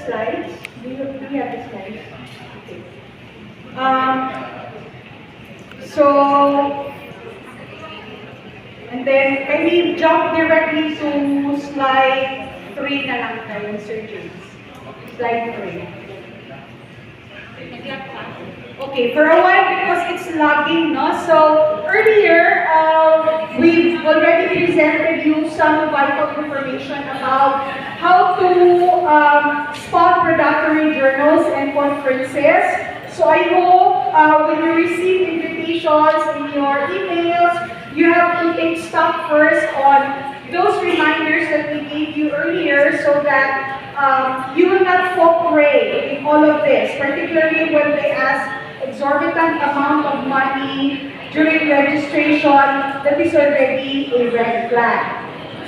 slides? Do you have the slides? Okay. Um, so, and then can we jump directly to slide 3 na lang tayo, Sir James? Slide 3. Okay, for a while because it's lagging, no? So earlier, we've already presented you some vital information about how to spot predatory journals and conferences. So I hope when you receive invitations in your emails, you have to take stock first on those reminders that we gave you earlier so that you will not fall prey in all of this, particularly when they ask exorbitant amount of money during registration. That is already a red flag.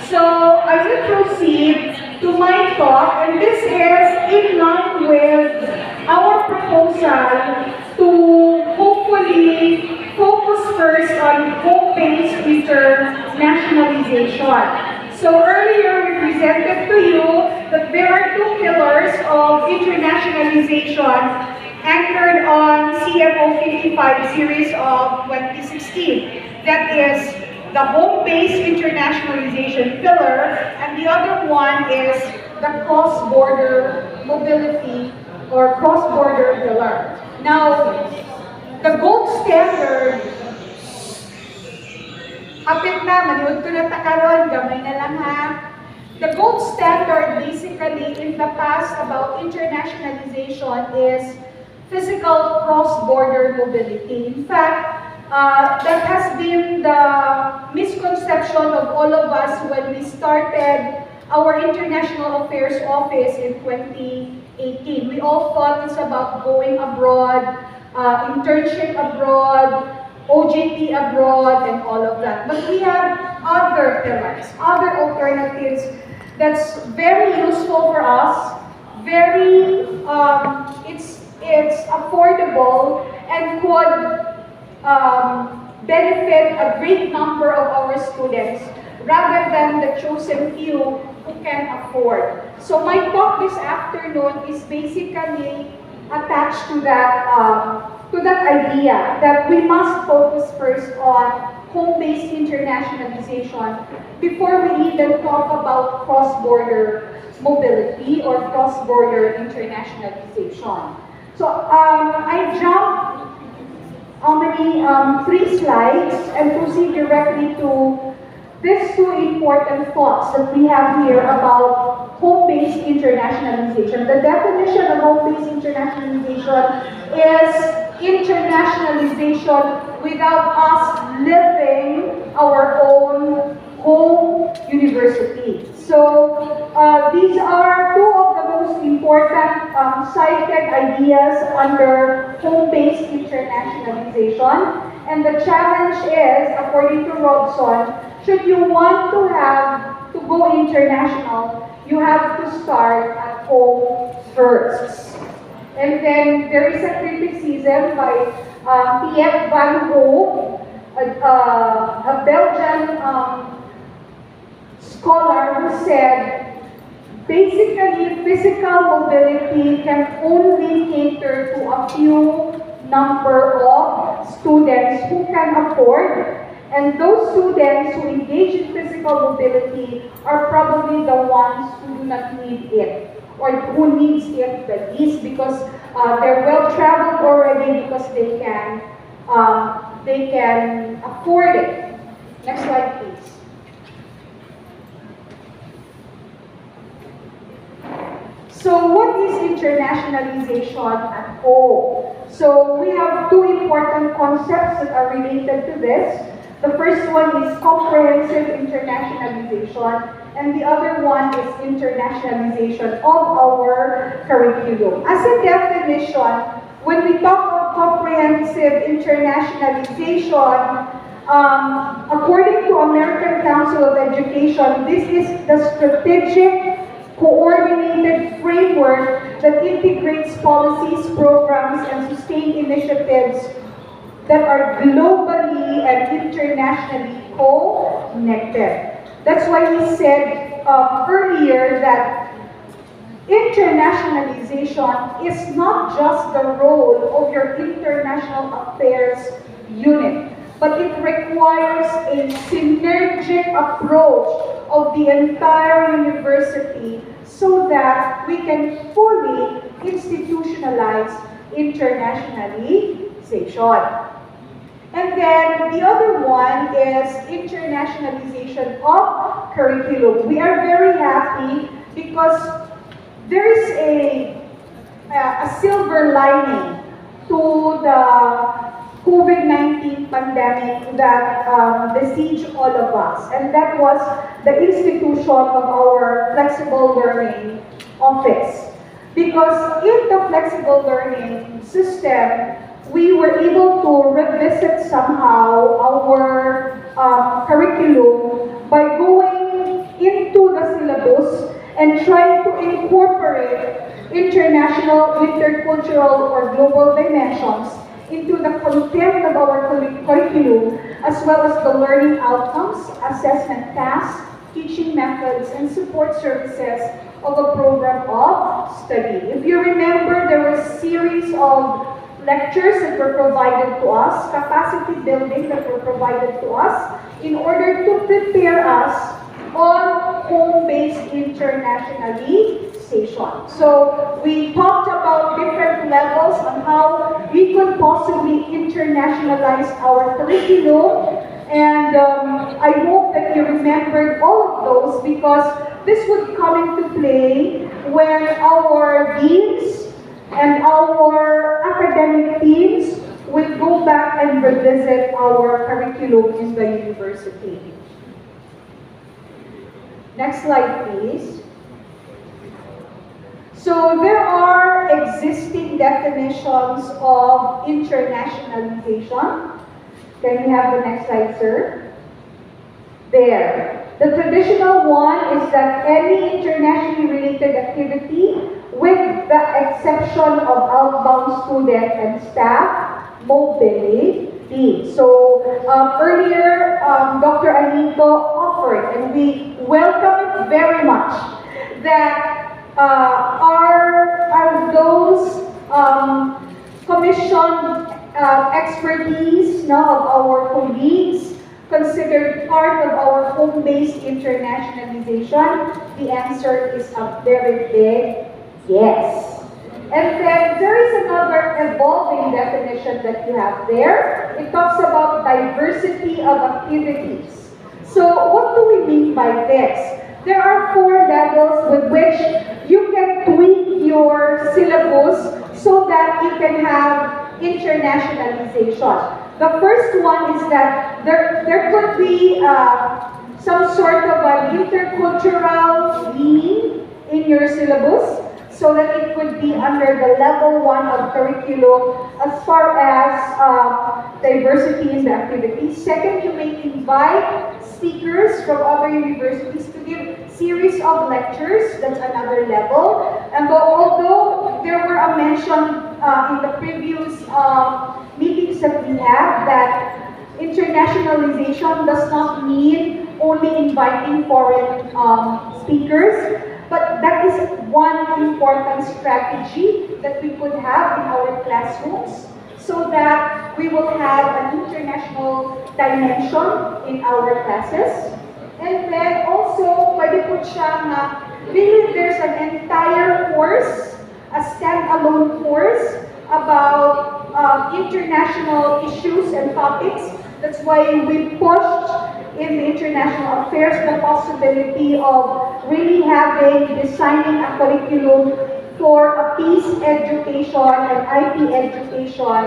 So I will proceed to my talk, and this is in line with our proposal to hopefully focus first on home-based internationalization. So earlier we presented to you that there are two pillars of internationalization anchored on CMO 55 series of 2016. That is the home-based internationalization pillar, and the other one is the cross-border mobility or cross-border pillar. Now, the gold standard, hapit na, manood ko na takaron, gamay na lang ha. The gold standard basically in the past about internationalization is physical cross-border mobility. In fact, that has been the misconception of all of us when we started our International Affairs Office in 2018. We all thought it's about going abroad, internship abroad, OJT abroad, and all of that. But we have other pillars, other alternatives that's very useful for us, very, it's affordable and could benefit a great number of our students rather than the chosen few who can afford. So my talk this afternoon is basically attached to that idea that we must focus first on home-based internationalization before we even talk about cross-border mobility or cross-border internationalization. So I jumped three slides and proceed directly to these two important thoughts that we have here about home-based internationalization. The definition of home-based internationalization is internationalization without us living our own home university. So these are two of the most important cited ideas under home-based internationalization. And the challenge is, according to Robson, should you want to go international, you have to start at home first. And then there is a criticism by P.F. Van Gogh, a Belgian scholar who said, basically physical mobility can only cater to a few number of students who can afford, and those students who engage in physical mobility are probably the ones who do not need it, or who needs it the least because they're well traveled already because they can afford it. Next slide, please. So what is internationalization at home? So we have two important concepts that are related to this. The first one is comprehensive internationalization, and the other one is internationalization of our curriculum. As a definition, when we talk of comprehensive internationalization, according to American Council of Education, this is the strategic coordinated framework that integrates policies, programs, and sustained initiatives that are globally and internationally connected. That's why we said earlier that internationalization is not just the role of your international affairs unit, but it requires a synergic approach of the entire university so that we can fully institutionalize internationalization. And then the other one is internationalization of curriculum. We are very happy because there is a silver lining to the COVID-19 pandemic that besieged all of us, and that was the institution of our flexible learning office. Because in the flexible learning system, we were able to revisit somehow our curriculum by going into the syllabus and trying to incorporate international, intercultural, or global dimensions into the content of our curriculum, as well as the learning outcomes, assessment tasks, teaching methods, and support services of a program of study. If you remember, there were a series of lectures that were provided to us, capacity building that were provided to us in order to prepare us on home-based internationalization. So we talked about different levels on how we could possibly internationalize our curriculum, and I hope that you remembered all of those because this would come into play when our deans and our academic teams will go back and revisit our curriculum in the university. Next slide, please. So there are existing definitions of internationalization. Can we have the next slide, sir? There. The traditional one is that any internationally related activity, with the exception of outbound student and staff mobility. So earlier, Dr. Anito offered, and we welcome it very much, that are those commissioned expertise now of our colleagues considered part of our home-based internationalization? The answer is a very big yes. And then there is another evolving definition that you have there. It talks about diversity of activities. So what do we mean by this? There are 4 levels with which you can tweak your syllabus so that you can have internationalization. The first one is that there could be some sort of an intercultural leaning in your syllabus so that it could be under the level 1 of curriculum as far as diversity in the activities. Second, you may invite speakers from other universities to give series of lectures. That's another level. And although there were a mention in the previous meetings that we had that internationalization does not mean only inviting foreign speakers, but that is one important strategy that we could have in our classrooms so that we will have an international dimension in our classes. And then also, pwede po siya na really there's an entire course, a standalone course about international issues and topics. That's why we pushed in the international affairs the possibility of really designing a curriculum for a peace education and IP education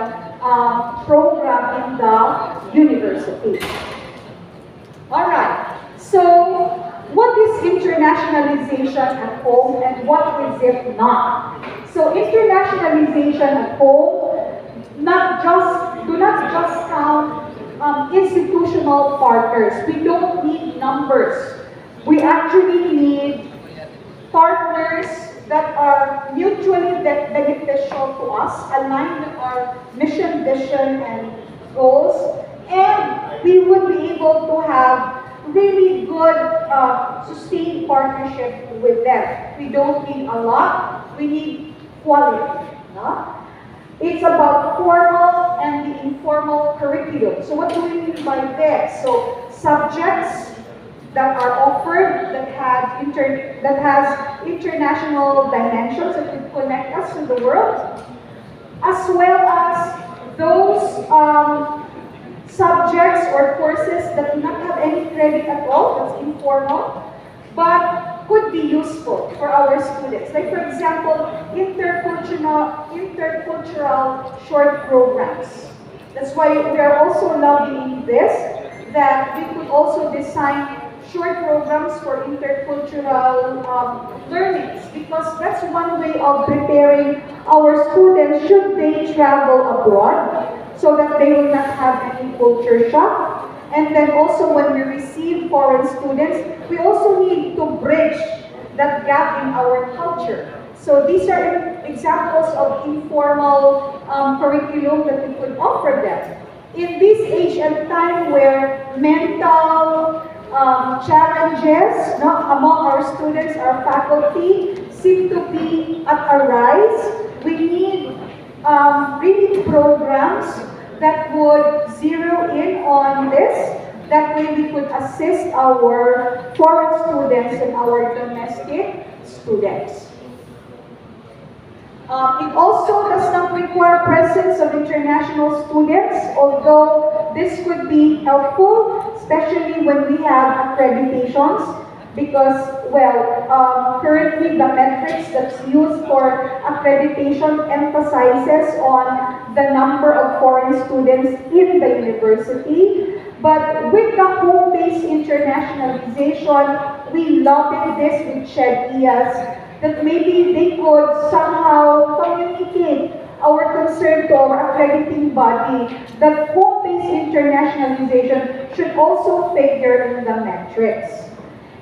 program in the university. All right. So, what is internationalization at home and what is it not? So, internationalization at home do not just count institutional partners. We don't need numbers. We actually need partners that are mutually beneficial to us, aligned with our mission, vision, and goals, and we would be able to have really good sustained partnership with them. We don't need a lot, we need quality. No? It's about formal and the informal curriculum. So what do we mean by this? So subjects that are offered that has international dimensions that could connect us to the world, as well as those subjects or courses that do not have any credit at all, that's informal, but could be useful for our students. Like for example, intercultural short programs. That's why we are also lobbying this, that we could also design short programs for intercultural learnings, because that's one way of preparing our students should they travel abroad, so that they will not have any culture shock. And then also when we receive foreign students, we also need to bridge that gap in our culture. So these are examples of informal curriculum that we could offer them. In this age and time where mental challenges among our students, our faculty, seem to be at a rise, we need really programs that would zero in on this. That way we could assist our foreign students and our domestic students. It also does not require presence of international students, although this could be helpful, especially when we have accreditations, because, well, currently the metrics that's used for accreditation emphasizes on the number of foreign students in the university. But with the home-based internationalization, we lobbied this with JRMSU that maybe they could somehow communicate our concern to our accrediting body that home-based internationalization should also figure in the metrics.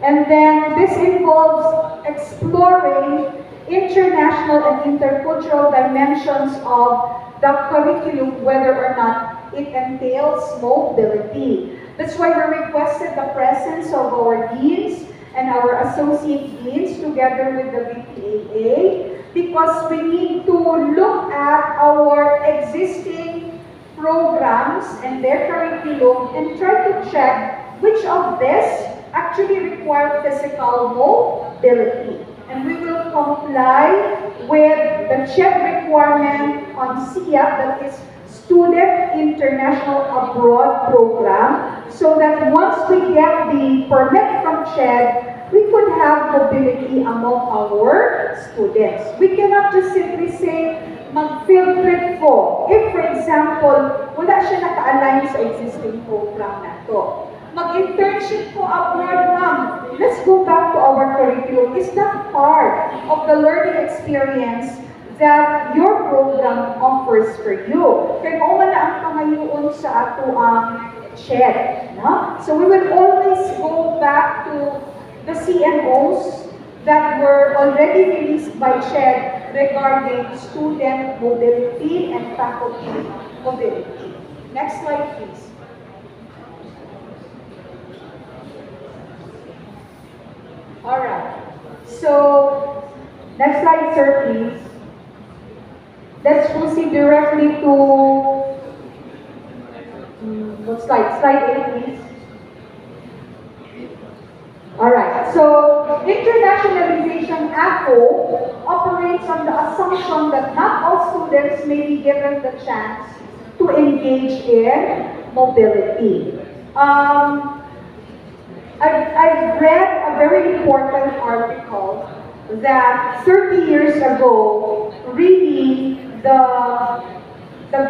And then this involves exploring international and intercultural dimensions of the curriculum, whether or not it entails mobility. That's why we requested the presence of our deans and our associate deans together with the BPAA, because we need to look at our existing programs and their curriculum and try to check which of this actually require physical mobility. And we will comply with the check requirement on SIAP, that is Student International Abroad Program, so that once we get the permit from CHED, we could have mobility among our students. We cannot just simply say, mag-field trip ko. If, for example, wala siya naka-align sa existing program na to. Mag-internship ko abroad, ma'am. Let's go back to our curriculum. Is that part of the learning experience that your program offers for you? Kaya kung man ang pangayoon sa ato ang CHED. No? So we will always go back to the CMOs that were already released by CHED regarding student mobility and faculty mobility. Next slide, please. Alright, so next slide, sir, please. Let's proceed directly to what slide? Slide 8, please. Alright, so internationalization ACO operates on the assumption that not all students may be given the chance to engage in mobility. I've read a very important article that 30 years ago, really the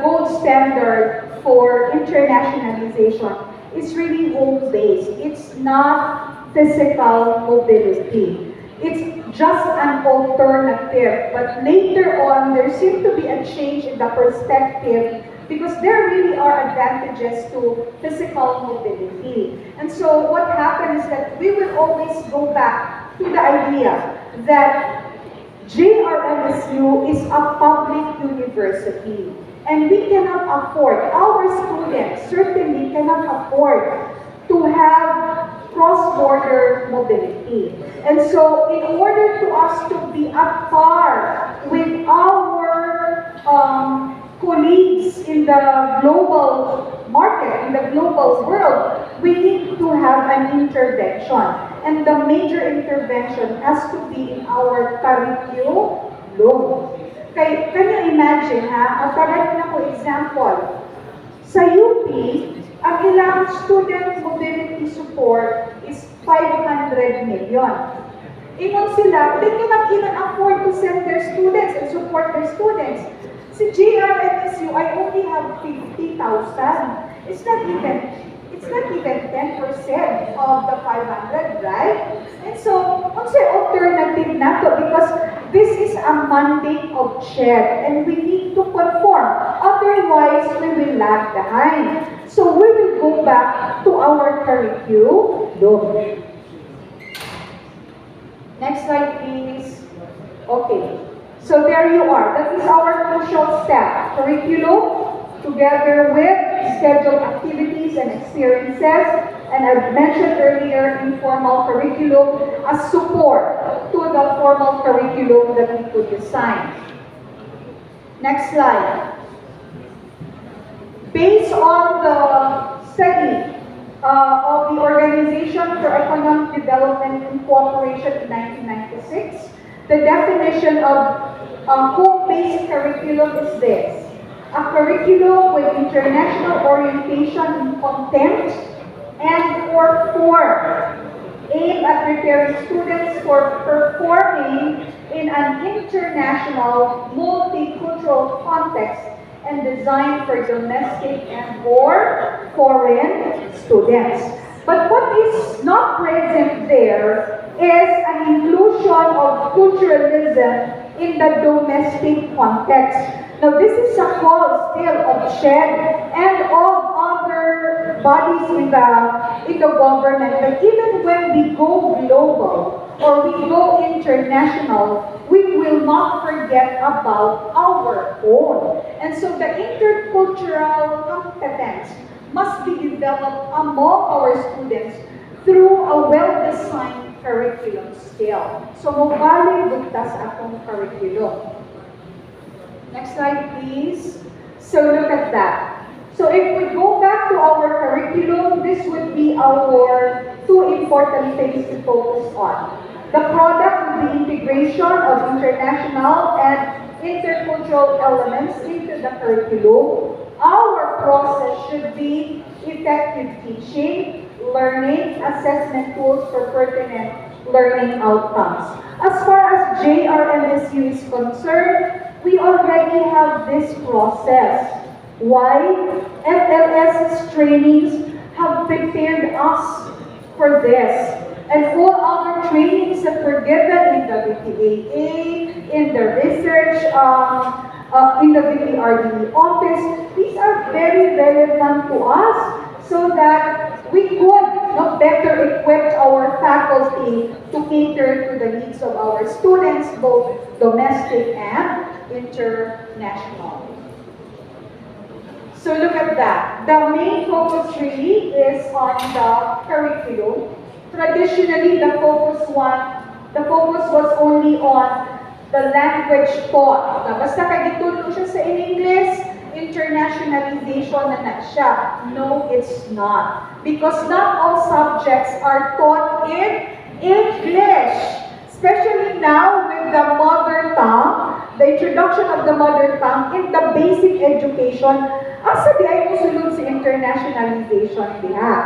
gold standard for internationalization is really home-based. It's not physical mobility. It's just an alternative. But later on, there seemed to be a change in the perspective, because there really are advantages to physical mobility. And so what happened is that we will always go back to the idea that JRMSU is a public university. And we cannot afford, our students certainly cannot afford to have cross-border mobility. And so in order to us to be at par with our colleagues in the global market, in the global world, we need to have an intervention. And the major intervention has to be in our curriculum. Can you imagine, ha? Magkaroon na ko example. Sa UP, ang ilang student mobility support is 500 million. Ingon sila, they cannot even afford to send their students and support their students. Si JRMSU, I only have 50,000. It's not even 10% of the 500, right? And so, what's the alternative na to? Because this is a mandate of CHED and we need to conform. Otherwise, we will lag behind. So we will go back to our curriculum. Next slide, please. Okay. So there you are. That is our crucial step. Curriculum, together with scheduled activities and experiences, and I've mentioned earlier informal curriculum as support to the formal curriculum that we could design. Next slide. Based on the study of the Organization for Economic Development and Cooperation in 1996, the definition of home-based curriculum is this: a curriculum with international orientation in content and or form, aimed at preparing students for performing in an international, multicultural context and designed for domestic and or foreign students. But what is not present there is an inclusion of culturalism in the domestic context. Now, this is a call still of CHED and of other bodies in the government. But even when we go global or we go international, we will not forget about our own. And so the intercultural competence must be developed among our students through a well-designed curriculum still. So, mabaling bugtas akong curriculum. Next slide, please. So, look at that. So, if we go back to our curriculum, this would be our two important things to focus on. The product of the integration of international and intercultural elements into the curriculum. Our process should be effective teaching, learning, assessment tools for pertinent learning outcomes. As far as JRMSU is concerned, we already have this process. Why? FLS's trainings have prepared us for this. And all other trainings that were given in the VTAA, in the research, in the VTRDE office, these are very relevant to us so that we could better equip our faculty to cater to the needs of our students, both domestic and international. So look at that. The main focus really is on the curriculum. Traditionally, the focus was only on the language taught. Basta kagitulong siya sa English, internationalization na siya. No, it's not. Because not all subjects are taught in English. Especially now with the mother tongue, the introduction of the mother tongue in the basic education, asa di ay musulod sa internationalization diha.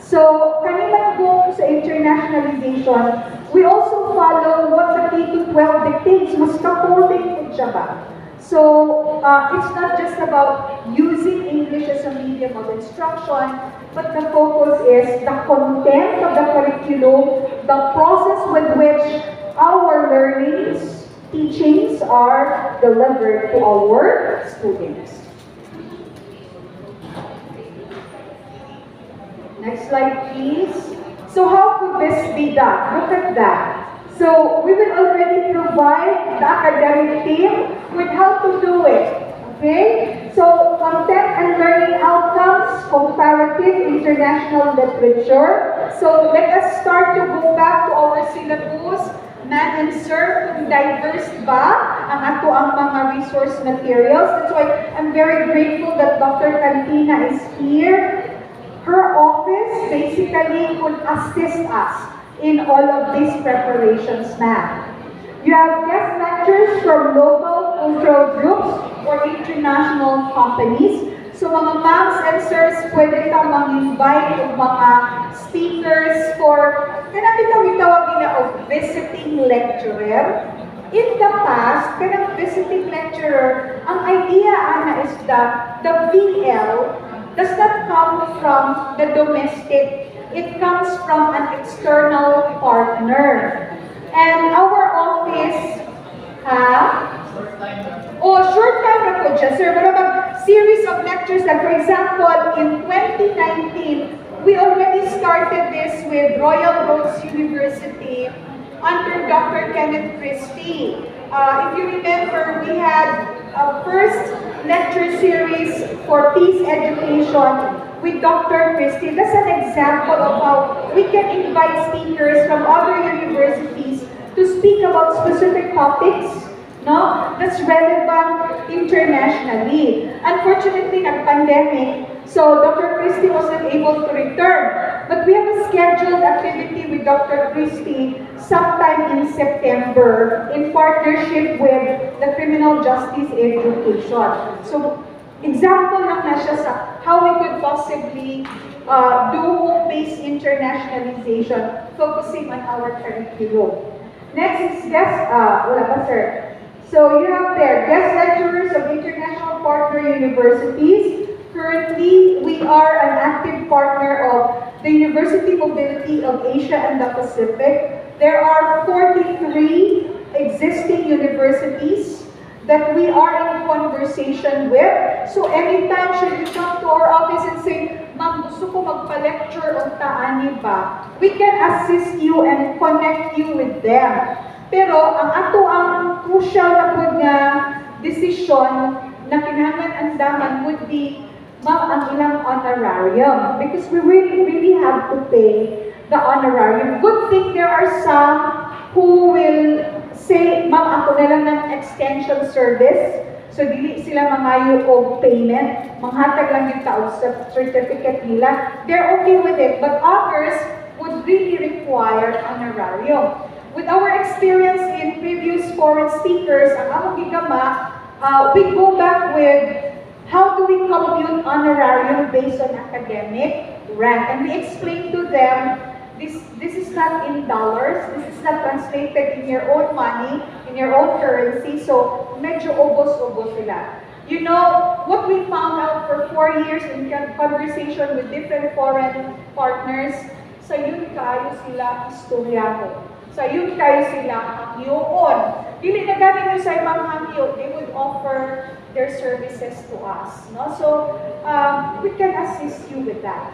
So, kanilang go sa internationalization, we also follow what the K-12 dictates. Mas kapoling po siya ba? So, it's not just about using English as a medium of instruction, but the focus is the content of the curriculum, the process with which our learnings, teachings are delivered to our students. Next slide, please. So how could this be done? Look at that. So we will already provide the academic team with how to do it. Okay? So, content and learning outcomes, comparative international literature. So, let us start to go back to our syllabus. Man and Sir, kung diverse ba ang ato ang mga resource materials. That's why I'm very grateful that Dr. Cantina is here. Her office basically could assist us in all of these preparations, ma'am. You have guest lectures from local cultural groups or international companies. So mga moms and sirs, pwede ka mag-invite ng mga speakers for, kanang tawag na of visiting lecturer. In the past, kanang visiting lecturer, ang idea ana is that the VL does not come from the domestic. It comes from an external partner. And our office, short time na po dyan, sir. Pero series of lectures that, for example, in 2019, we already started this with Royal Roads University under Dr. Kenneth Christie. If you remember, we had a first lecture series for peace education with Dr. Christie. That's an example of how we can invite speakers from other universities to speak about specific topics, no, that's relevant internationally. Unfortunately, nag-pandemic, so Dr. Christie wasn't able to return. But we have a scheduled activity with Dr. Christie sometime in September in partnership with the Criminal Justice Education. So, example lang na siya sa how we could possibly do home-based internationalization focusing on our curriculum. Next is guest, wala pa sir. So you have there, guest lecturers of international partner universities. Currently, we are an active partner of the University Mobility of Asia and the Pacific. There are 43 existing universities that we are in conversation with. So anytime should you come to our office and say, Ma'am, gusto ko magpa-lecture o taani ba? We can assist you and connect you with them. Pero ang ato ang crucial na po nga decision na kinahanglan andaman would be, Ma'am, ang ilang honorarium. Because we really have to pay the honorarium. Good thing there are some who will say, Ma'am, ako na lang ng extension service. So, dili sila mangayo og payment. Manghatag lang yung tao sa certificate nila. They're okay with it. But others would really require honorarium. With our experience in previous foreign speakers, ang among gigama, we go back with how do we compute honorarium based on academic rank. And we explain to them, this is not in dollars, this is not translated in your own money, in your own currency, so medyo ubos-ubos sila. You know, what we found out for 4 years in conversation with different foreign partners, sa yun kayo sila istorya ko. Sa yun kayo sila hangyoon. Dili na galing nyo sa ibang hangyo, they would offer their services to us. No? So, we can assist you with that.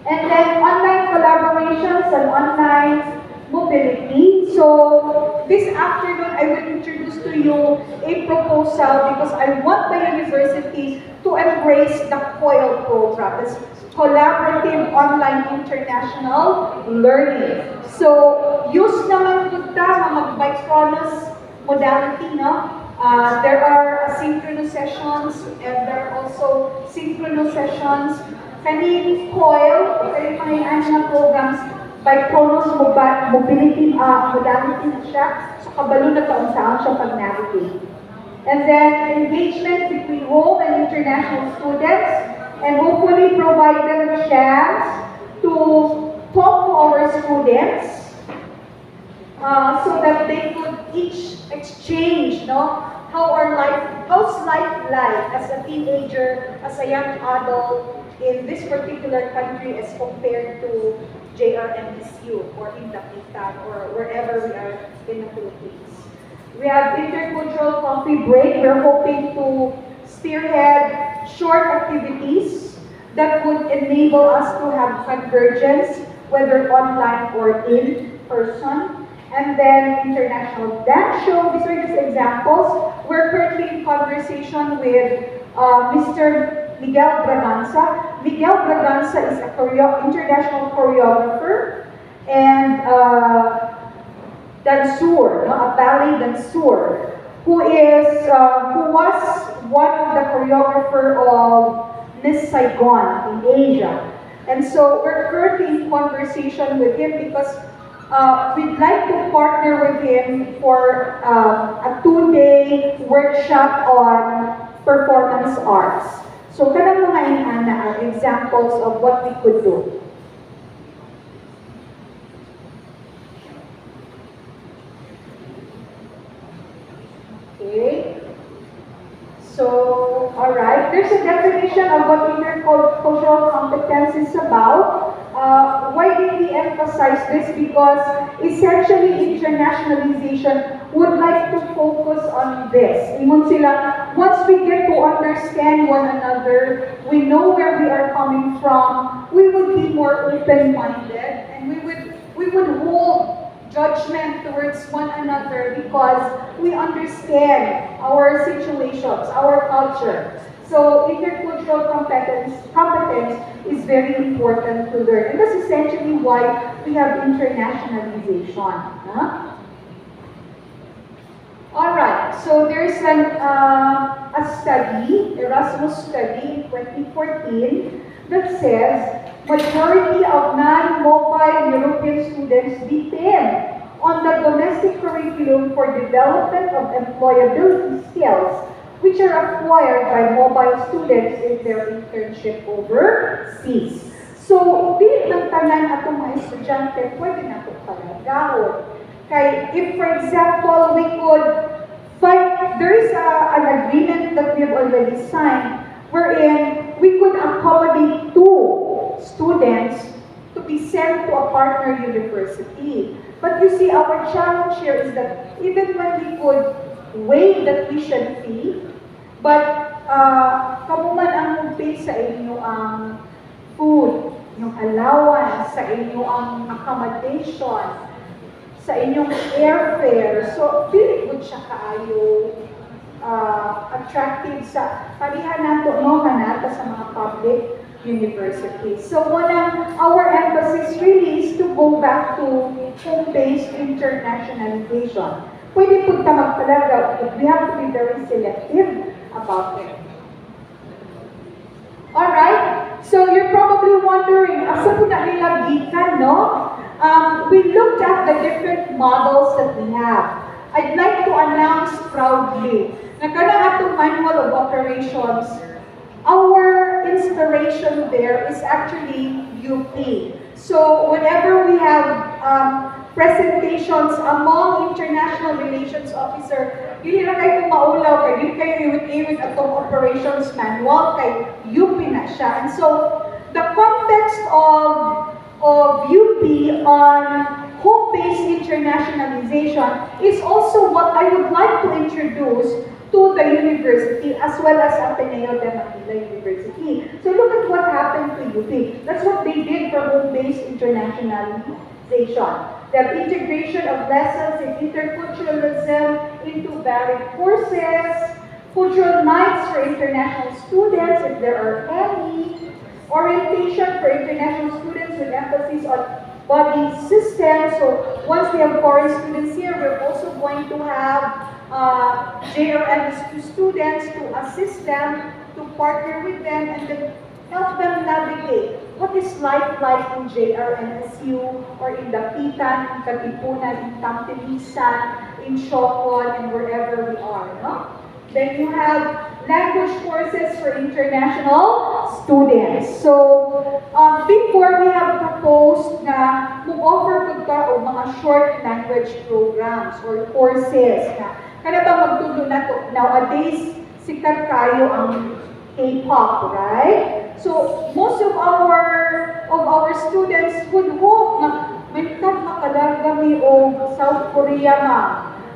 And then online collaborations and online mobility. So this afternoon, I will introduce to you a proposal because I want the universities to embrace the COIL program. It's Collaborative Online International Learning. So use naman po ta mag-bicronus modality, no? There are asynchronous sessions and there are also synchronous sessions. Kaning COIL, kaya pangayaan na programs by Chronos Mobility modality na siya. So kabalo na taon saan siya pag-navigate. And then engagement between home and international students and hopefully provide them a chance to talk to our students so that they could each exchange, no? How's life like as a teenager, as a young adult in this particular country as compared to JRMSU or in Dapitan or wherever we are in the Philippines. We have intercultural coffee break. We're hoping to spearhead short activities that would enable us to have convergence, whether online or in person. And then international dance show. These are just examples. We're currently in conversation conversation with Mr. Miguel Braganza. Miguel Braganza is a international choreographer and dancer, no, a ballet dancer, who was one of the choreographer of Miss Saigon in Asia. And so we're currently in conversation with him because we'd like to partner with him for a 2-day workshop on performance arts. So kanang mga inana are examples of what we could do. Okay. So, alright, there's a definition of what intercultural competence is about. Why did we emphasize this? Because essentially internationalization would like to focus on this. Once we get to understand one another, we know where we are coming from, we would be more open-minded, and we would hold judgment towards one another because we understand our situations, our culture. So intercultural competence is very important to learn. And that's essentially why we have internationalization. Huh? Alright, so there's a study, Erasmus study in 2014 that says majority of non-mobile European students depend on the domestic curriculum for development of employability skills, which are acquired by mobile students in their internship overseas. So, di lang tanan atong mga estudyante, pwede na ito palagahon. If, for example, we could find, there is an agreement that we have already signed wherein we could accommodate 2 students to be sent to a partner university. But you see, our challenge here is that even when we could waive the tuition fee, but kamo man ang pay sa inyo ang food, yung allowance, sa inyo ang accommodation, sa inyong airfare. So, feeling good siya kaayo attractive sa parihan nato no kanata sa mga public universities. So, our emphasis really is to go back to home-based internationalization. Pwede po ta magpalaga, but we have to be very selective about it. Alright, so you're probably wondering, asa po na nila gikan, no? We looked at the different models that we have. I'd like to announce proudly na kada atong manual of operations, our inspiration there is actually UP. So whenever we have presentations among international relations officer, dili na kayo maulaw kay dili kayo iwit-iwit atong operations manual kay UP na siya. And so the context of UP on home-based internationalization is also what I would like to introduce to the university as well as Ateneo de Manila University. So look at what happened to UP. That's what they did for home-based internationalization. The integration of lessons in interculturalism into varied courses, cultural nights for international students if there are any, orientation for international students with emphasis on body systems. So once we have foreign students here, we're also going to have JRMSU students to assist them, to partner with them, and then help them navigate what is life like in JRMSU or in the Pitan, in Katipunan, in Tampilisan, in Shokon, and wherever we are. No? Then you have language courses for international students. So, before we have proposed na mag-offer ko ta o mga short language programs or courses na kada ba magtudo na to. Nowadays, sikat kayo ang K-pop, right? So, most of our students would hope na may makadagami o South Korea ma'am.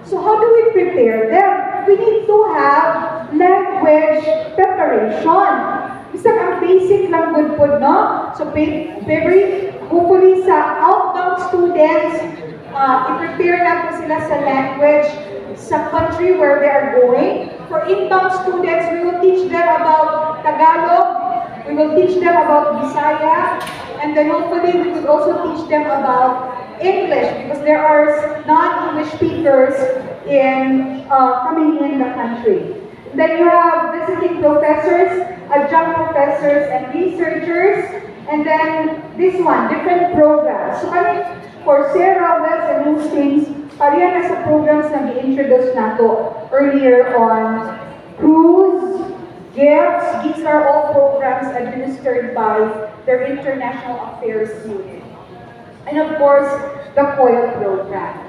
So how do we prepare them? We need to have language preparation. Isang ang basic lang good po, no? So very hopefully sa outbound students, i-prepare natin sila sa language sa country where they are going. For inbound students, we will teach them about Tagalog, we will teach them about Bisaya, and then hopefully we could also teach them about English because there are non-English speakers coming in the country. Then you have visiting professors, adjunct professors, and researchers. And then this one, different programs. So kami, Coursera, Wells, and those things, pareha na sa programs na i-introduce nato earlier on. Cruise, gifts, these are all programs administered by their International Affairs Unit. And of course, the COIL program.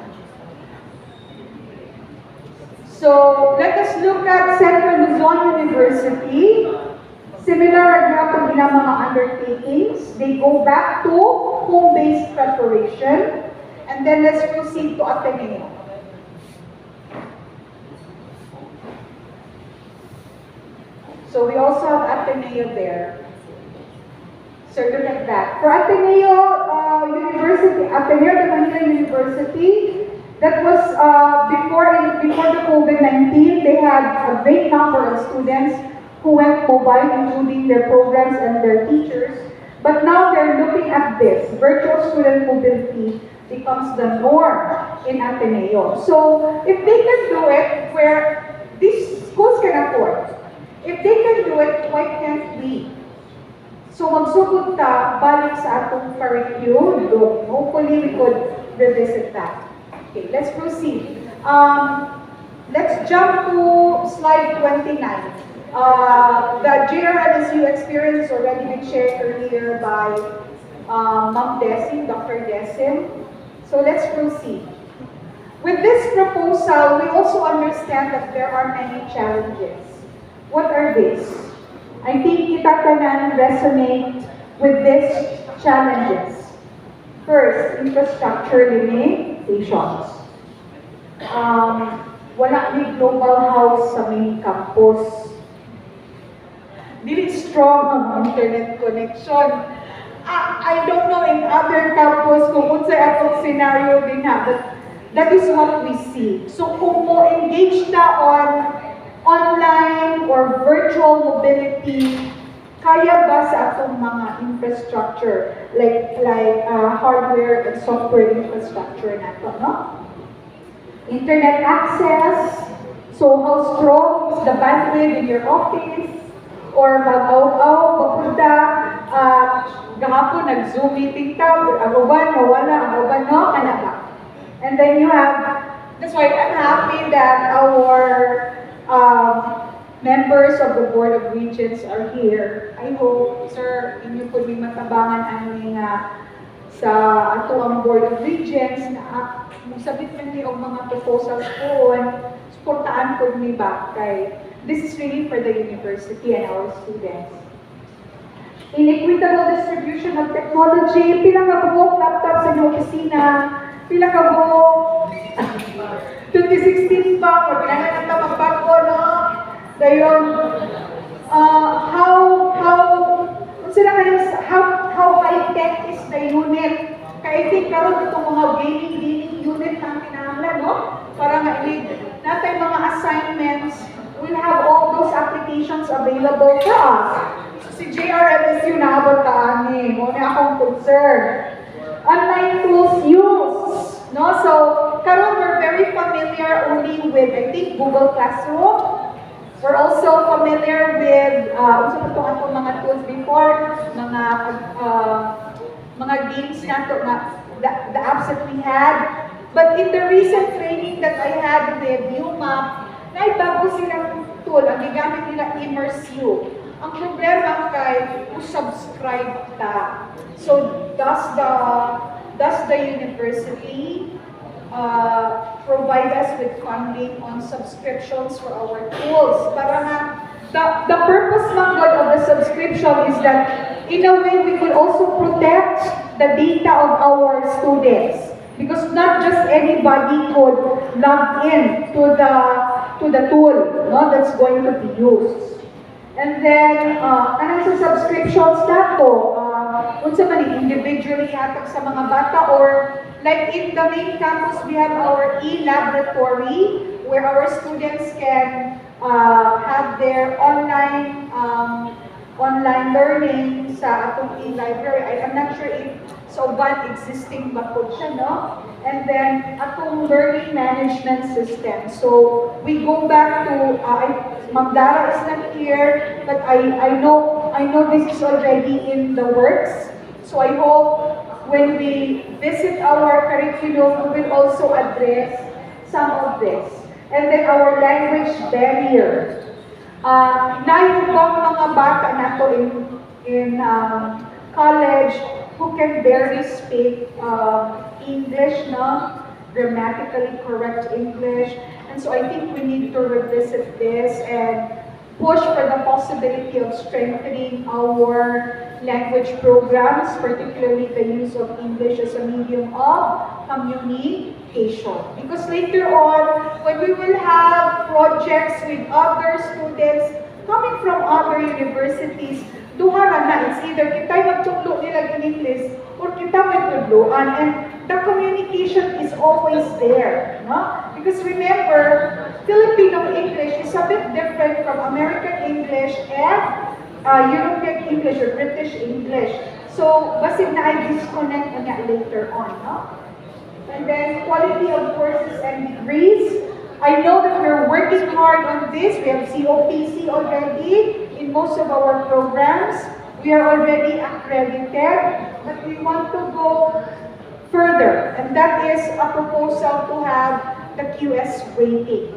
So let us look at Central Luzon University. Similar group ng mga undertakings. They go back to home-based preparation. And then let's proceed to Ateneo. So we also have Ateneo there. So look at that. For Ateneo University, Ateneo de Manila University, that was before the COVID-19, they had a great number of students who went mobile, including their programs and their teachers. But now they're looking at this. Virtual student mobility becomes the norm in Ateneo. So if they can do it where these schools can afford, if they can do it, why can't we? So magsugod ta, balik sa atong curriculum. Hopefully we could revisit that. Okay, let's proceed. Let's jump to slide 29. The JRMSU experience already been shared earlier by Mam Desim, Dr. Desim. So let's proceed. With this proposal, we also understand that there are many challenges. What are these? I think kita tanan resonate with these challenges. First, infrastructure limitations. Wala ni global house sa main campus. Really strong ang internet connection. I don't know in other campus kung unsa atong scenario din ha, but that is what we see. So kung mo engage na on online or virtual mobility, kaya ba sa atong mga infrastructure like hardware and software infrastructure nato, no? Internet access. So how strong is the bandwidth in your office? Or mag-out-out, magpunta, gahapon nag-Zoom meeting ta, aguban, nawala, aguban, no, kanaba. And then you have, that's why I'm happy that our members of the Board of Regents are here. I hope, sir, inyo po may matabangan aming sa ato ang Board of Regents na sabit man niyo ang mga proposals po, supportaan po ni ba kay this is really for the university and our students. Inequitable distribution of technology, pila ka buhok laptop sa inyong opisina, pila ka buhok 2016 pa, pag pinangan na magbago, no? Dayon, how high-tech is the unit? Kaya I think karoon itong mga gaming unit na kinahanglan, no? Para natay mga assignments, we'll have all those applications available for us. So, si JRMSU naabot taani, muna akong concern. Online tools use, no? So, karon we're very familiar only with, I think, Google Classroom. We're also familiar with, also pa itong mga tools before, mga games nato, the apps that we had. But in the recent training that I had with UMAP, naibago silang tool, ang gigamit nila i18n's. Ang problema kay subscribe ta. So does the university provide us with funding on subscriptions for our tools? Para nga, the purpose lang of the subscription is that in a way we could also protect the data of our students. Because not just anybody could log in to the tool, no, that's going to be used. And then, anong sa subscriptions na po? Unsa man individually hatag sa mga bata or like in the main campus we have our e-laboratory where our students can have their online learning sa atong e-library. I'm not sure if so but existing ba po siya, no? And then atong learning management system. So we go back to Ma'am Dara is not here, but I know this is already in the works. So I hope when we visit our curriculum, we will also address some of this. And then our language barrier. Naibang mga bata nato in college who can barely speak English, no? Grammatically correct English. And so I think we need to revisit this and push for the possibility of strengthening our language programs, particularly the use of English as a medium of communication. Because later on, when we will have projects with other students coming from other universities, duha na, it's either kita magtudlo nila in English or kita magtudloan, and the communication is always there, no? Because remember, Filipino English is a bit different from American English and European English or British English. So, basit na I disconnect na later on, no? And then, quality of courses and degrees. I know that we're working hard on this. We have COPC already in most of our programs. We are already accredited, but we want to go further. And that is a proposal to have the QS rating.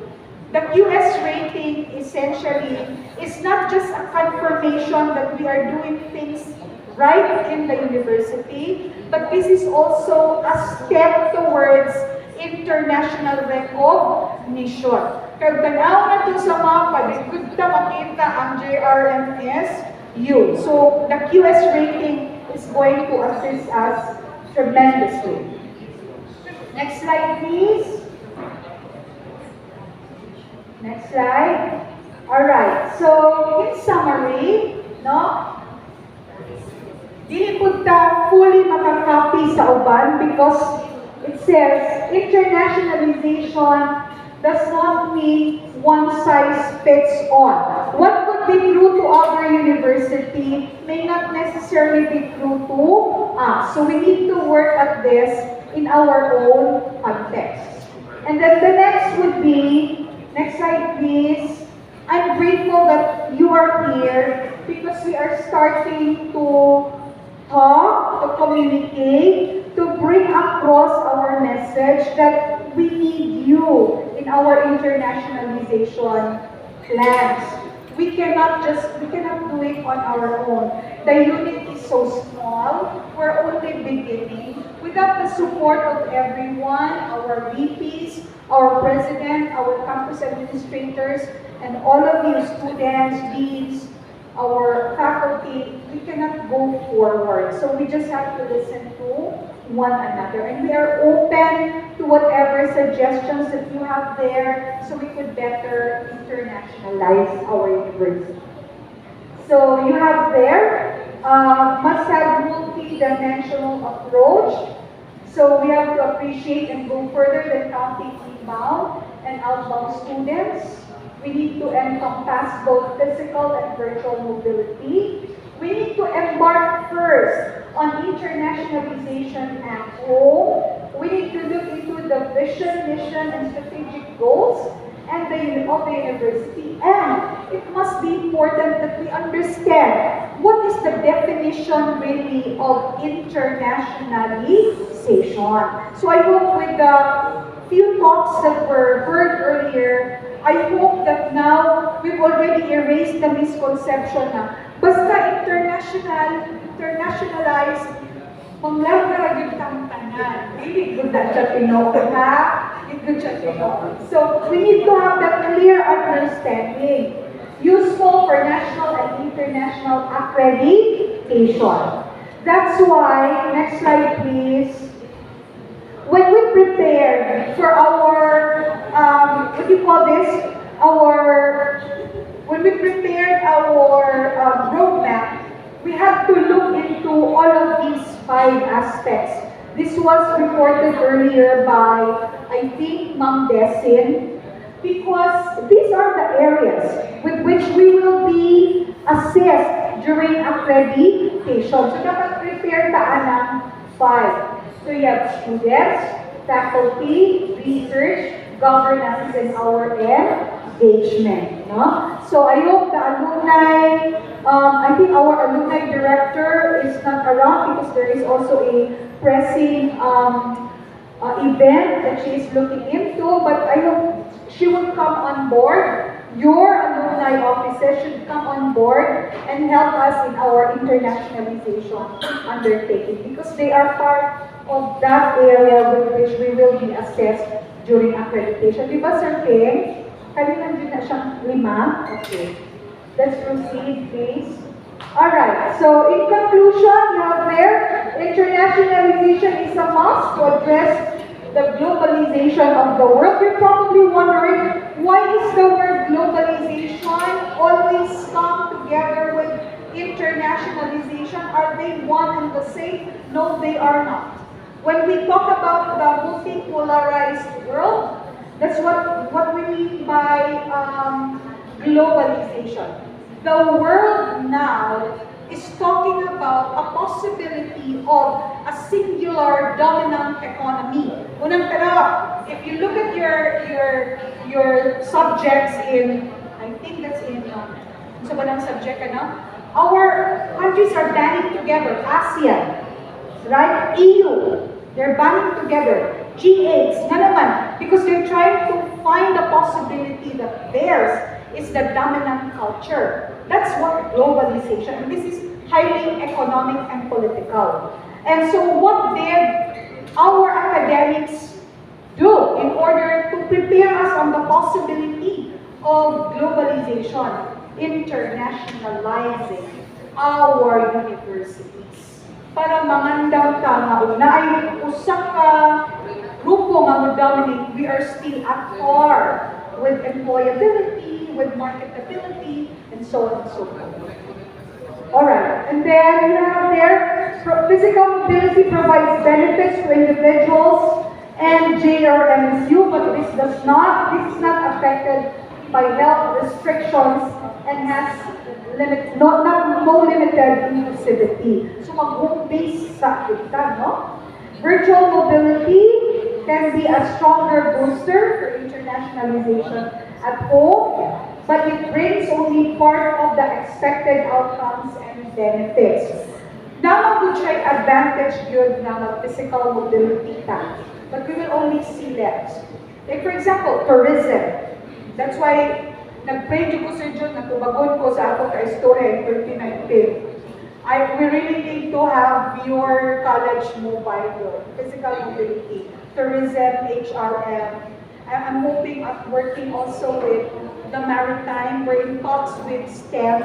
The QS rating essentially is not just a confirmation that we are doing things right in the university, but this is also a step towards international recognition. Kaya tanaw na ito sa mapa, good na makita ang JRMSU. So the QS rating is going to assist us tremendously. Next slide, please. Next slide. All right. So in summary, no, dili po ta fully makakopy sa uban because it says internationalization does not mean one size fits all. What could be true to other university may not necessarily be true to us. So we need to work at this in our own context. And then the next would be, next slide please. I'm grateful that you are here because we are starting to talk, to communicate, to bring across our message that we need you in our internationalization plans. We cannot do it on our own. The unit is so small, we're only beginning. Without the support of everyone, our VPs, our president, our campus administrators, and all of you students, deans, our faculty, we cannot go forward. So we just have to listen to one another. And we are open to whatever suggestions that you have there so we could better internationalize our university. So you have there, must have multi-dimensional approach. So we have to appreciate and go further than counting inbound and outbound students. We need to encompass both physical and virtual mobility. We need to embark first on internationalization at home. We need to look into the vision, mission, and strategic goals of the university. And it must be important that we understand what is the definition really of internationalization. So I hope with the few talks that were heard earlier, I hope that now we've already erased the misconception na basta internationalized, manglabra yung tanan. Hindi good na siya Pinoy, ha? Hindi good siya Pinoy. So we need to have that clear understanding, useful for national and international accreditation. That's why, next slide please. When we prepared for our, what do you call this? When we prepared our roadmap, we have to look into all of these 5 aspects. This was reported earlier by, I think, Mam Desin. because these are the areas with which we will be assessed during accreditation. So dapat prepare ka ng 5. So you have students, faculty, research, governance, and our engagement. No? So I hope the alumni, I think our alumni director is not around because there is also a pressing event that she is looking into, but I hope she will come on board. Your alumni officers should come on board and help us in our internationalization undertaking because they are part of that area with which we will be assessed during accreditation. Di ba, Sir King? Kanina din na siyang 5? Okay. Let's proceed, please. Alright, so in conclusion, you have there, internationalization is a must to address the globalization of the world. You're probably wondering, why is the word globalization always come together with internationalization? Are they one and the same? No, they are not. When we talk about the multipolarized world, that's what we mean by globalization. The world now is talking about a possibility of a singular dominant economy. Unang tara, if you look at your subjects in, I think that's in, so walang subject, ano? Our countries are banding together. ASEAN, right? EU, they're banding together. G8, na naman, because they're trying to find the possibility that theirs is the dominant culture. That's what globalization, and this is highly economic and political. And so what did our academics do in order to prepare us on the possibility of globalization? Internationalizing our universities. Para mangandaw ka nga una ay usa ka grupo nga mo-dominate, we are still at par with employability, with marketability, and so on and so forth. Alright, and then you have there, physical mobility provides benefits to individuals and JRMSU, but this is not affected by health restrictions and has no limited inclusivity. So mag-home base sa kita, no? Virtual mobility can be a stronger booster for internationalization at home, but it brings only part of the expected outcomes and benefits. Now, we try advantage good na physical mobility ta, but we will only see that. Like for example, tourism. That's why nag-pray ko Sir John, natubagon ko sa ako ka-istorya in 2019. We really need to have your college mobile, physical mobility, tourism, HRM. I'm hoping at working also with the maritime. We're in talks with STEM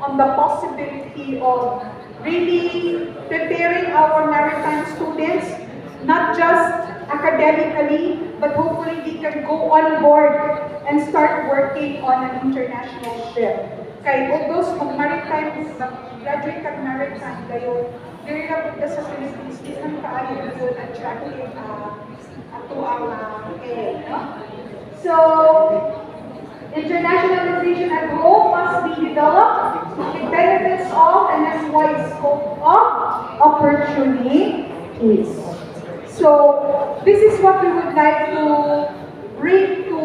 on the possibility of really preparing our maritime students, not just academically, but hopefully they can go on board and start working on an international ship. Kay those mag-maritime, graduate kag maritime kayo, diri na punta sa Philippines, di man kaayo yun attractive ato ang area, no? So, internationalization at home must be developed. It benefits all and has wide scope of opportunities. So, this is what we would like to bring to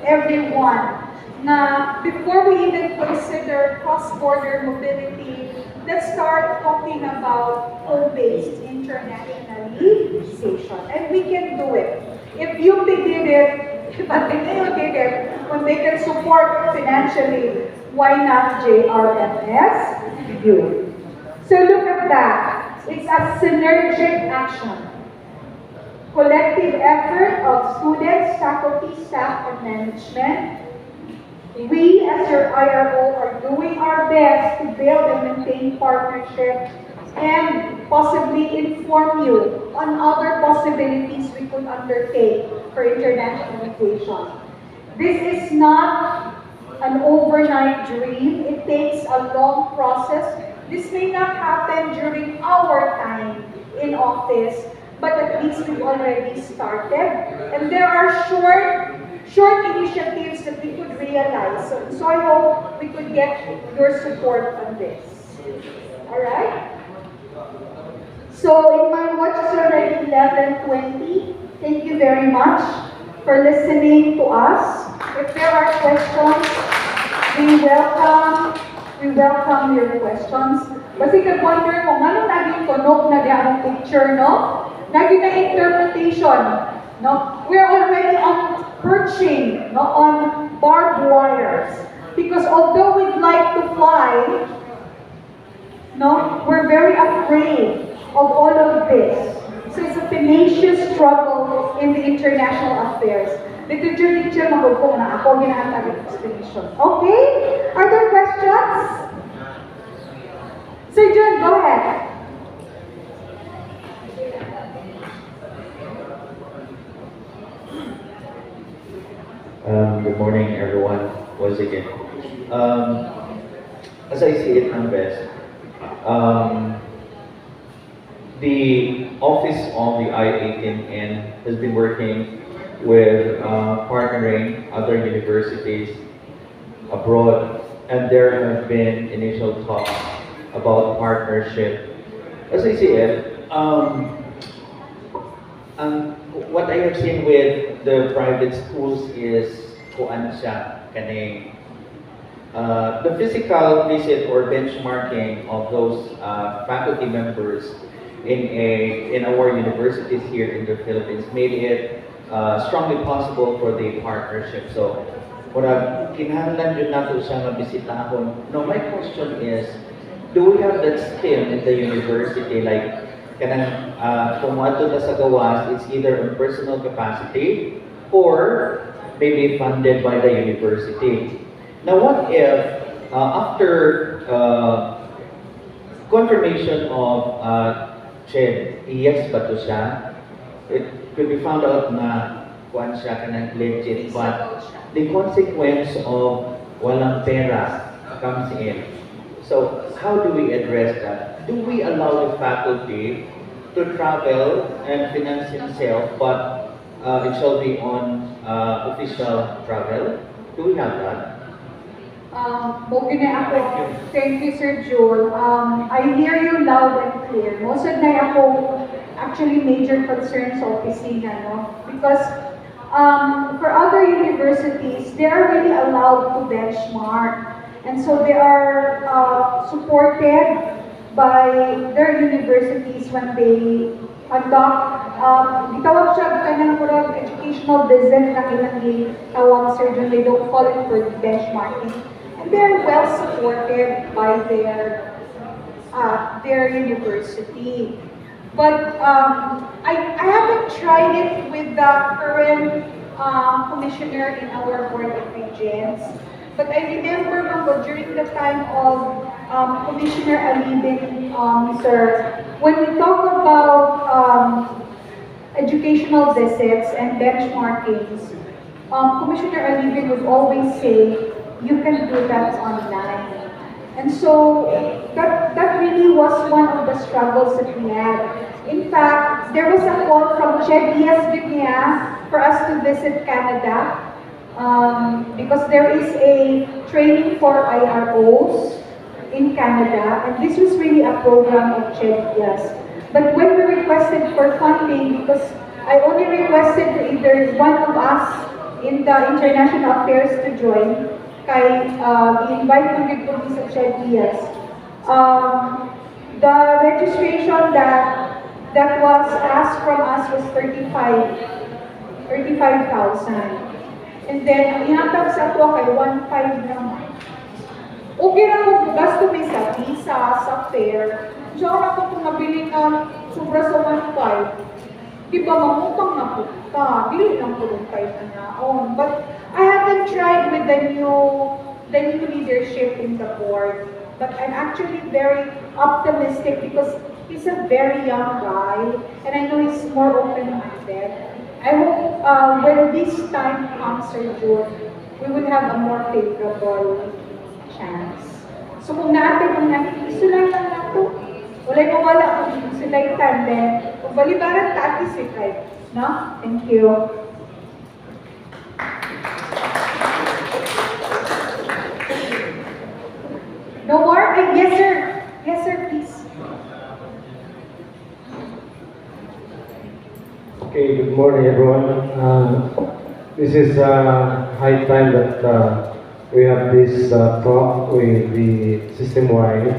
everyone. Now, before we even consider cross-border mobility, let's start talking about home-based internationalization. And we can do it. If you did it, but if you did it, when they can support financially, why not JRMSU? So look at that. It's a synergic action. Collective effort of students, faculty, staff, and management. We, as your IRO, are doing our best to build and maintain partnership and possibly inform you on other possibilities we could undertake for internationalization. This is not an overnight dream. It takes a long process. This may not happen during our time in office, but at least we've already started. And there are short initiatives that we could realize. So I hope we could get your support on this. Alright? So in my watch is already 11:20. Thank you very much for listening to us. If there are questions, we welcome your questions. Kasi kag-wonder mo, ano naging tunog na diyan picture, no? Naging na interpretation, no? We're already on perching, no? On barbed wires. Because although we'd like to fly, no? We're very afraid of all of this. So it's a tenacious struggle in the international affairs. Literature magugong na ako ginahantag ang explanation. Okay? Are there questions? Sir John, go ahead. Good morning, everyone, once again. As I see it, Mam Vesper, the office of the i18n has been working with partnering other universities abroad, and there have been initial talks about partnership. As I see it, what I have seen with the private schools is kuan siya kaning the physical visit or benchmarking of those faculty members in our universities here in the Philippines made it strongly possible for the partnership. So, kinahanglan yun nato siya mabisitahon. No, my question is, do we have that skill in the university? Like, kanang kung ato na sa gawas, it's either on personal capacity or maybe funded by the university. Now, what if after confirmation of CHED, yes ba to siya? It could be found out na kuan siya kanang legit, but the consequence of walang pera comes in. So, how do we address that? Do we allow the faculty to travel and finance himself, but it shall be on official travel? Do we have that? Thank you, Sir Joel. I hear you loud and clear. Most of na ako actually major concerns sa opisina, no? Because for other universities, they are really allowed to benchmark. And so they are supported by their universities when they conduct, gitawag siya kanang murag educational visit na ilang gitawag, Sir John, they don't call it for benchmarking. And they're well supported by their university. But I haven't tried it with the current commissioner in our Board of Regents. But I remember during the time of Commissioner Alibin, sir, when we talk about educational visits and benchmarkings, Commissioner Alibin would always say, you can do that online. And so that really was one of the struggles that we had. In fact, there was a call from JRMSU for us to visit Canada because there is a training for IROs in Canada, and this was really a program of JRMSU. But when we requested for funding, because I only requested either one of us in the international affairs to join, i-invite mo dito sa JRMSU. The registration that was asked from us was 35,000. And then, ihatag sa ito kay 1.5 naman. Okay na kung gasto may sa visa, sa fare. Diyan ako kung nabili na sobra sa 1.5. Diba, mamutang na po ka. Bili lang po yung 5 na naon. But I haven't tried with the new leadership in the board. But I'm actually very optimistic because he's a very young guy. And I know he's more open-minded. I hope when this time comes, Sir June, we will have a more favorable chance. So kung natin ang nakikisulay lang nato, wala'y mawala kung isulay tanden, kung balibaran tatis ikay. No? Thank you. Good morning, everyone. This is high time that we have this talk with the system-wide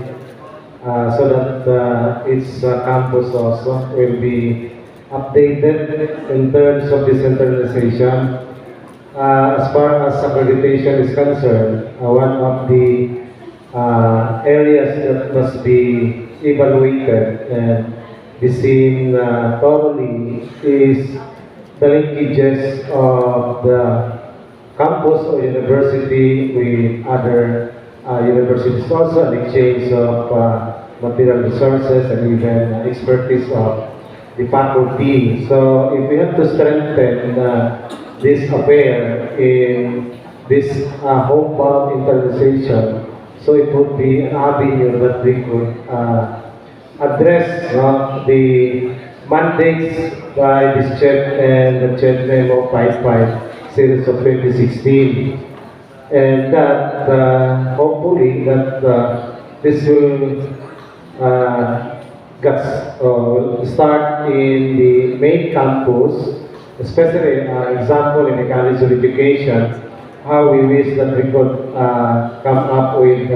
so that its campus also will be updated in terms of decentralization. As far as accreditation is concerned, one of the areas that must be evaluated and be seen thoroughly is the linkages of the campus or university with other universities, also an exchange of material resources and even expertise of the faculty. So if we have to strengthen this affair in this homebound internalization, so it would be an avenue that we could address the mandates by this CHED and the CHED Memo 55 series of 2016. And that hopefully that this will will start in the main campus, especially example in the college of education, how we wish that we could come up with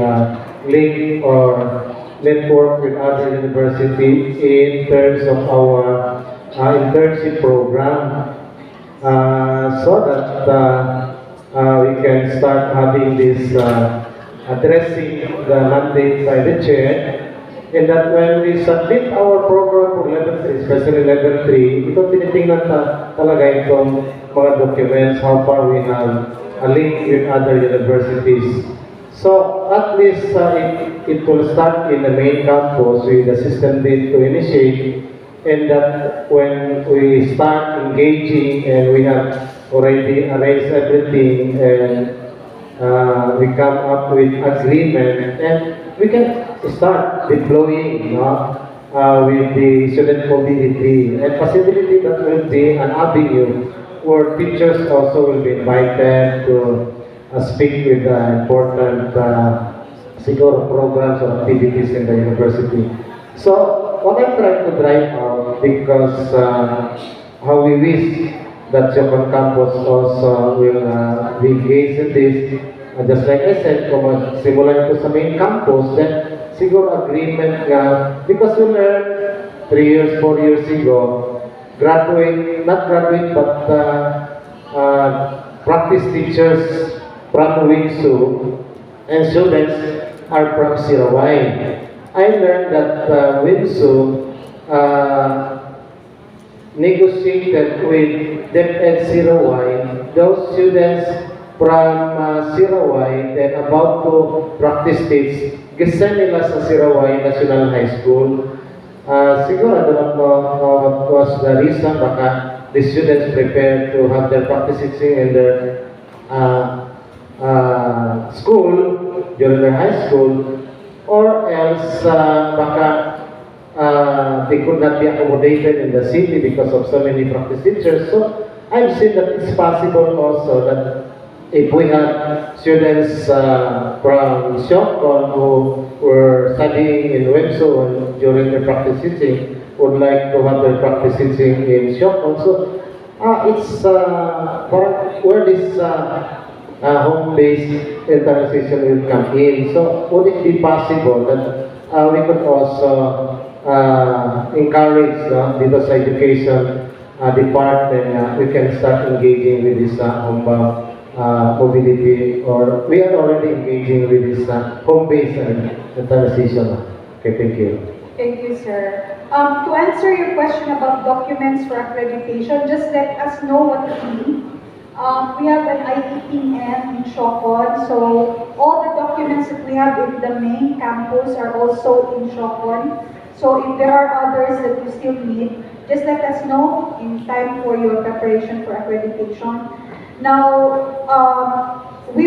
link or network with other universities in terms of our internship program, so that we can start having this addressing the mandate by the chair, and that when we submit our program for level 3, especially level 3, ito tinitingnan talaga itong mga documents, how far we have a link with other universities. So at least it will start in the main campus with the system date to initiate, and that when we start engaging and we have already arranged everything and we come up with agreement, and we can start deploying with the student mobility and possibility that will be an avenue where teachers also will be invited to speak with important siguro programs or activities in the university. So what I'm trying to drive out, because how we wish that Japan campus also will be engaged in this. Just like I said, kung magsimula ito sa main campus, then siguro agreement because we learned 3 years, 4 years ago, not graduate, but practice teachers from WINSU and students are from Sirawai. I learned that WINSU negotiated with DepEd Sirawai, those students from Sirawai then about to practice teach, gisend nila sa Sirawai National High School. Siguro I don't know what was the reason, baka the students prepared to have their practice teaching in their school, during their high school, or else baka they could not be accommodated in the city because of so many practice teachers. So I've seen that it's possible also that if we have students from Siokon who were studying in WINSU during their practice teaching, would like to have their practice teaching in Siokon. So it's where this home-based internalization will come in. So would it be possible that we could also encourage dito sa education department, we can start engaging with this homebound mobility, or we are already engaging with this home-based internalization. Okay, thank you. Thank you, sir. To answer your question about documents for accreditation, just let us know what you need. We have an i18n in Siokon, so all the documents that we have in the main campus are also in Siokon. So if there are others that you still need, just let us know in time for your preparation for accreditation. Now, I've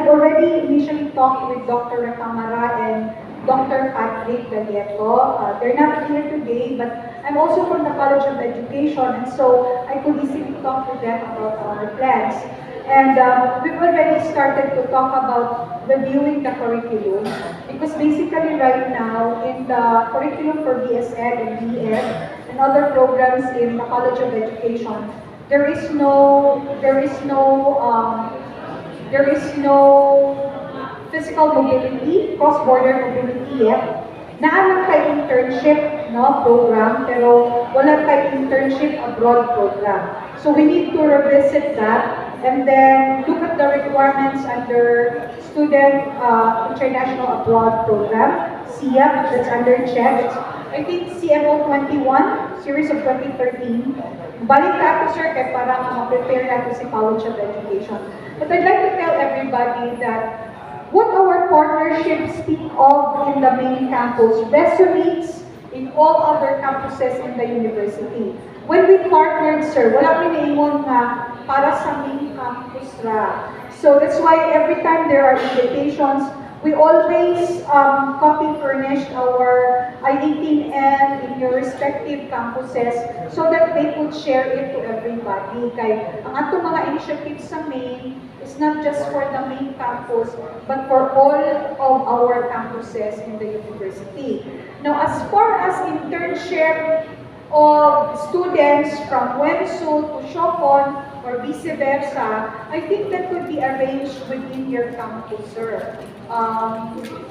already initially talked with Dr. Recamara and Dr. Patrick Galieto. They're not here today, but I'm also from the College of Education, and so I could easily talk with them about our plans. And we've already started to talk about reviewing the curriculum, because basically right now in the curriculum for BSED and BEd and and other programs in the College of Education, there is no physical mobility, cross-border mobility yet. Naalang kay internship program, pero wala kay internship abroad program. So we need to revisit that and then look at the requirements under Student International Abroad Program, SIAP, that's under CHEC. I think CMO 21, series of 2013. Balik ka ako, sir, kaya para ma-prepare natin si College of Education. But I'd like to tell everybody that what our partnerships speak of in the main campus resonates in all other campuses in the university. When we partnered, sir, wala pinaingon nga para sa main campus ra. So that's why every time there are invitations, we always copy furnished our i18n in your respective campuses so that they could share it to everybody. Kay ang atong mga initiatives sa main is not just for the main campus, but for all of our campuses in the university. Now, as far as internship of students from WEMSU to Shopon or vice versa, I think that could be arranged within your campus, sir.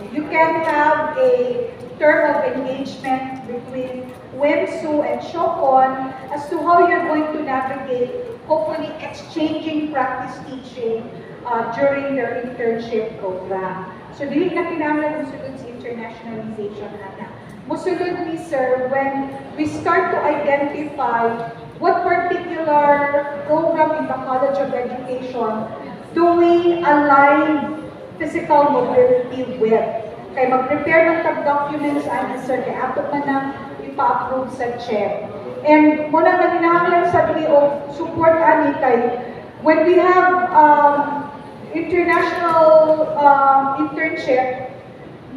You can have a term of engagement between WEMSU and Shopon as to how you're going to navigate, hopefully exchanging practice teaching during their internship program. So, dili na kinahanglan musulod sa internationalization na. Musulod ni sir, when we start to identify what particular program in the College of Education do we align physical mobility with. Kaya mag-prepare ng tag-documents ani sir, kaya ato man na ipa-approve sa CHEC. And muna na ninahanglan sa o support ani kay when we have international internship,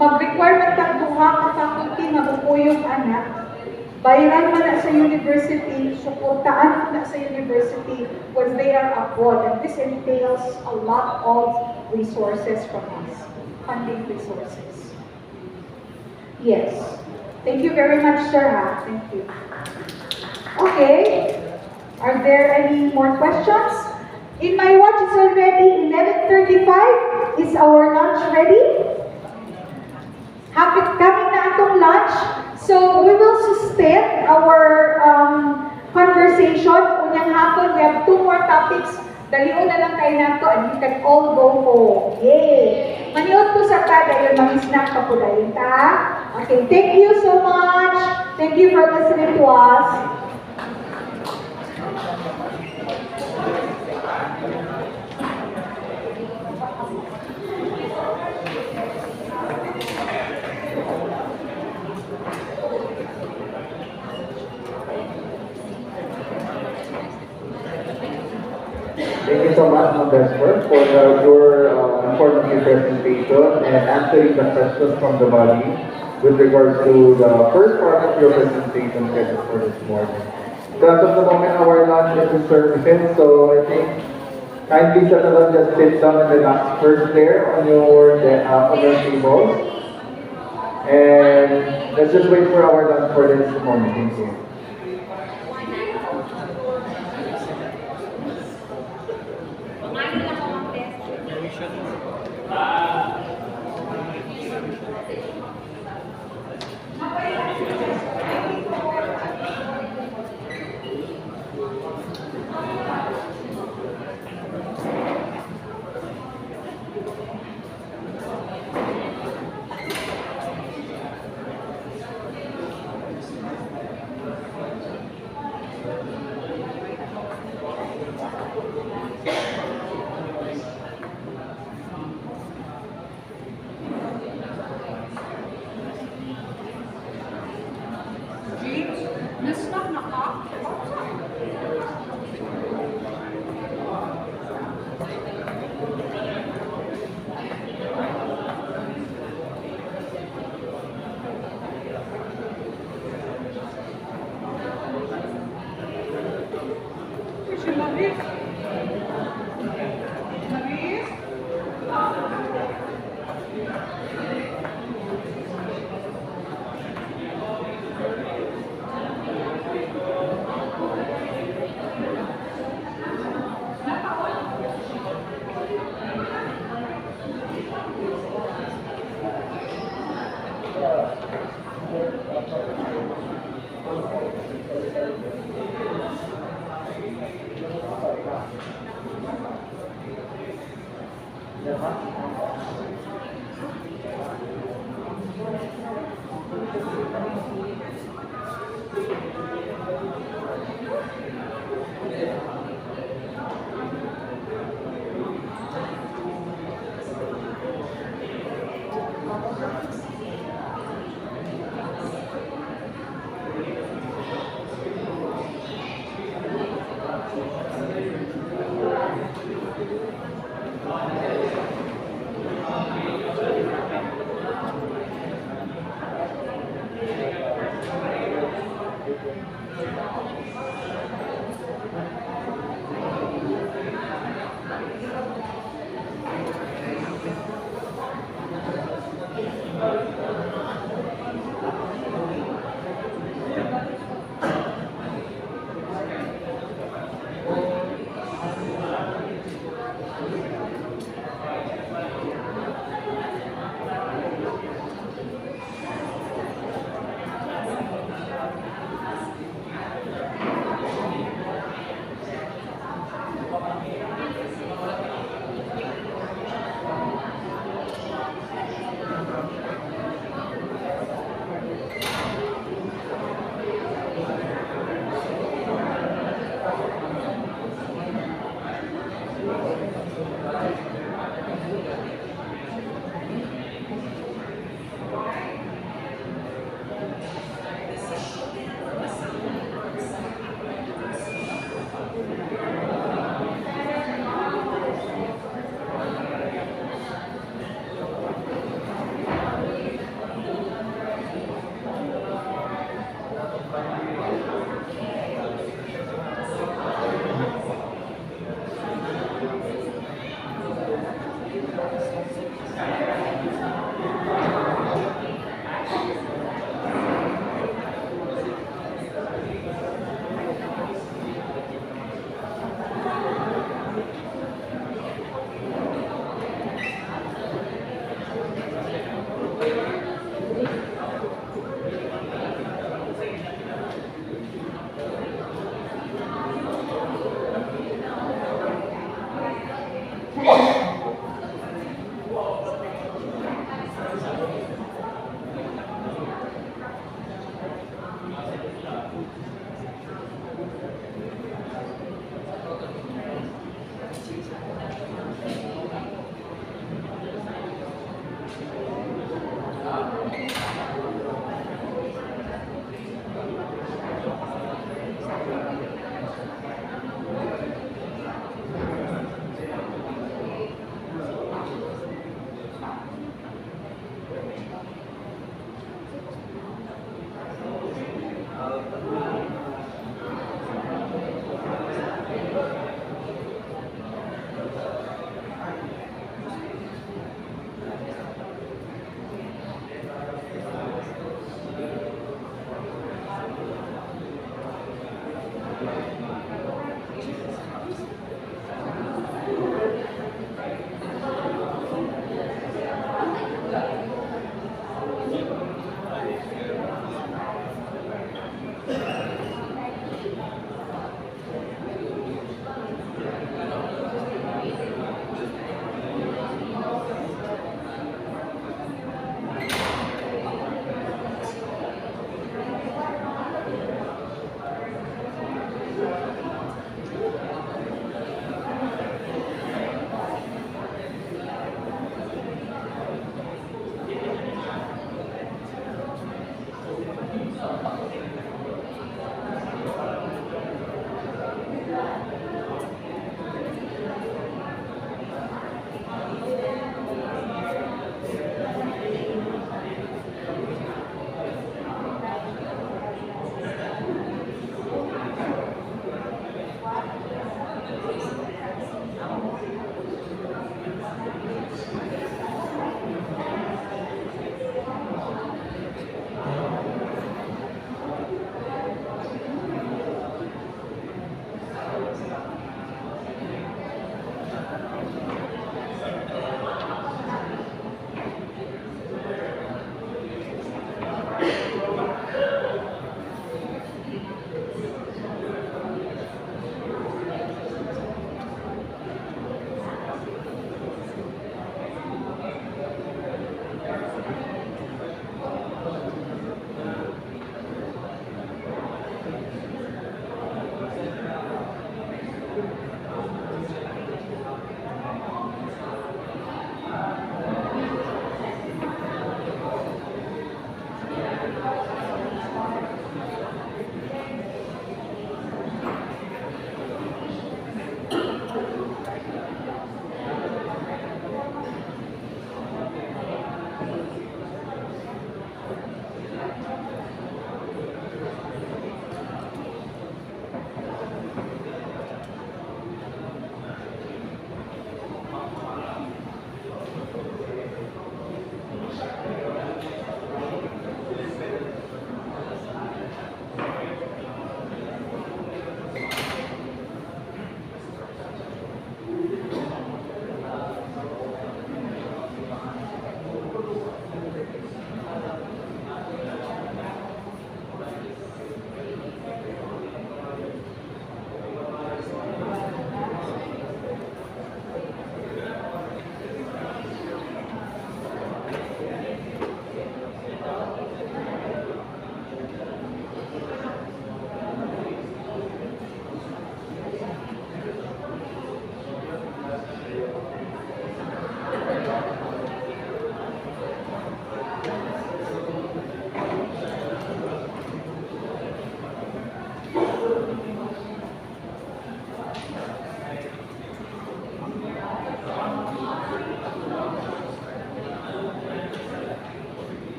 mag-require man duha ka faculty nga mupuyong anak, bayaran man na sa university, suportaan na sa university when they are abroad. And this entails a lot of resources from us, funding resources. Yes. Thank you very much, sir. Thank you. Okay. Are there any more questions? In my watch, it's already 11:35. Is our lunch ready? Coming na atong lunch. So we will suspend our conversation. Unyang hapon, we have 2 more topics. Dalion na lang kayo nato and you can all go home. Yay! Maniot ko sa tada yun, mag-snack pa po dahil ta. Okay, thank you so much. Thank you for listening to us. Thank you so much, Mam Vesper, for your informative presentation and answering the questions from the body with regards to the first part of your presentation scheduled for this morning. So at the moment, our lunch is services, so I think kindly just sit down in the last first there on your table. And let's just wait for our lunch for this morning. Thank you.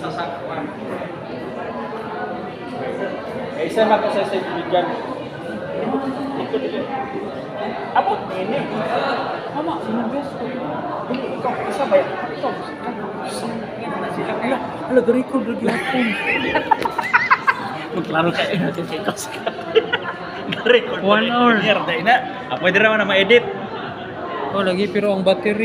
Sasakwan. Isa na ko sa bigyan. Ikot din. Abot ini. Mama, sinabes ko. Dili ikaw isa ba? Ikaw. Sila kaya. Ala gari ko lagi hapon. Magklaro ka natin kay Kos. Record 1 hour. Pwede raman na ma-edit. Oh, lagi pero ang battery